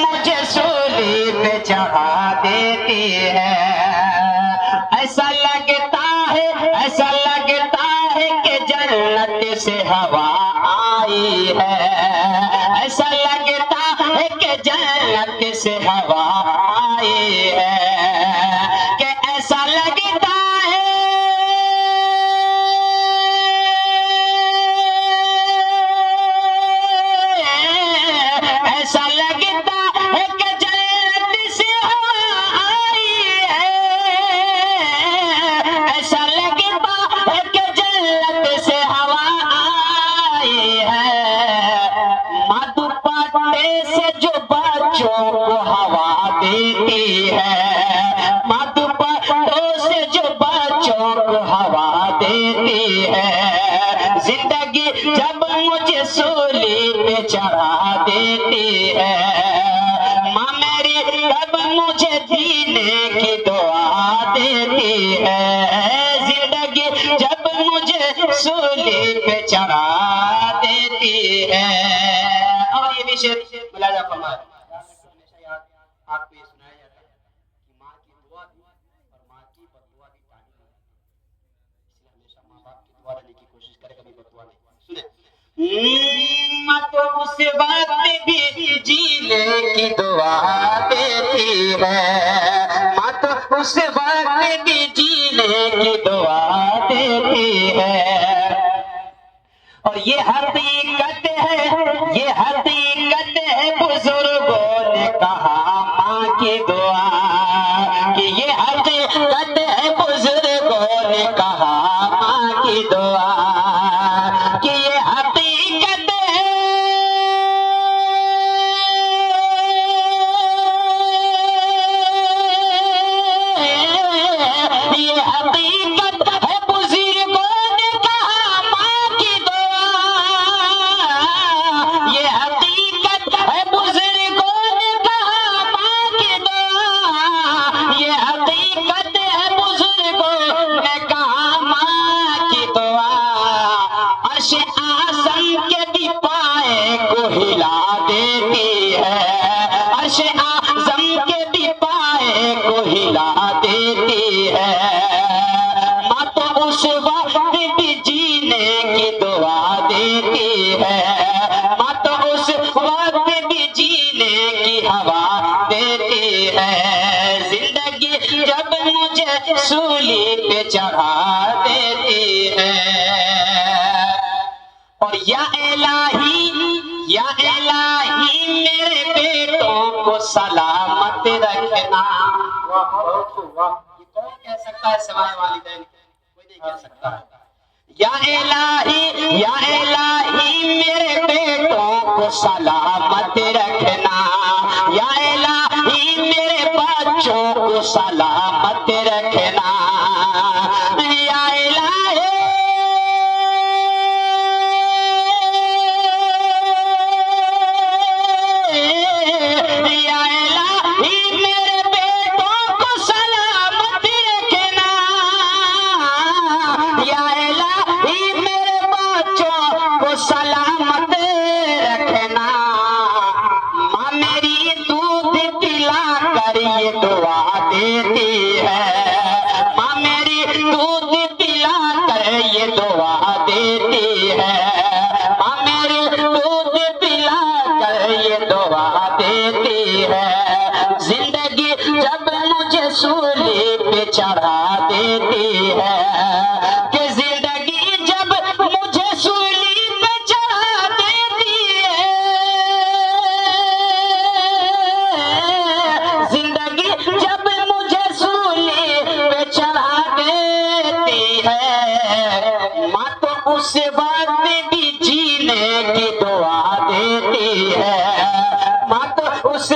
مجھے سولی پہ چڑھا دیتی ہے. ایسا لگتا ہے کہ جنت سے ہوا آئی ہے. ایسا لگتا ہے کہ جنت سے ہوا آئی ہے. کہ ایسا لگتا ہے کہ جنت سے ہوا آئی ہے. ایسا لگتا ہے کہ جنت سے ہوا آئی ہے. مدھو پتے سے جو بچوں کو ہوا دیتی ہے. مدھو پتوں سے جو بچوں کو ہوا دیتی ہے. زندگی جب مجھے سولی پہ چڑھا دیتی ہے. ماں میری جب مجھے جینے کی دعا دیتی ہے. زندگی جب مجھے سولی پہ چڑھا دیتی ہے. اور یہ بھی شعر ملاحظہ فرمائے. ہمیشہ یاد آپ کو یہ سنایا جاتا ہے کہ ماں کی دعا بھی اور ماں کی بددعا بھی تعلیم ہے. اس لیے ہمیشہ ماں باپ کی دعا لینے کی کوشش کرے, کبھی بددعا نہیں. سنیں, ماں تو اس وقت بھی جینے کی دعا دیتی ہے. ماں تو اس وقت بھی جینے کی دعا دیتی ہے. اور یہ حقیقت ہے بزرگوں نے کہا ماں کی دعا. کہ یہ حقیقت ہے بزرگوں نے کہا ماں کی دعا. کہ یہ حقیقت ہے, یہ حقیقت ہے بزرگوں نے کہا ماں کی دعا. یہ حقیقت ہے بزرگوں نے کہا ماں کی دعا. یہ حقیقت ہے بزرگوں نے کہا ماں کی دعا. عرش اعظم کے بھی پائے کو ہلا دیتی ہے. عرش اعظم کے بھی پائے کو ہلا دیتی ہے. ماں تو اس وقت بھی جینے کی دعا دیتی ہے. ماں تو اس وقت بھی جینے کی ہوا دیتی ہے. زندگی جب مجھے سولی پہ چڑھا دیتی ہے. اور یا الہی میرے بیٹوں کو سلامت رکھنا. یہ کون کہہ سکتا ہے سوائے والدین؟ کوئی نہیں کہہ سکتا. یا الہی میرے بیٹوں کو سلامت رکھنا. یا الہی میرے بچوں کو سلامت رکھنا. یا الہی میرے بیٹوں کو سلامت رکھنا. یا الہی میرے بچوں کو سلامت رکھنا. ماں میری دودھ پلا کر یہ دعا دیتی ہے. ماں میری دودھ پلا کر یہ دعا دیتی ہے. ماں میری دودھ پلا کر یہ دعا دیتی ہے. زندگی جب مجھے سولی پہ چڑھا دیتی ہے. کہ زندگی جب مجھے سولی پہ چڑھا دیتی ہے. زندگی جب مجھے سولی پہ چڑھا دیتی ہے. ماں تو اس وقت بھی جینے کی دعا دیتی ہے. ماں تو اس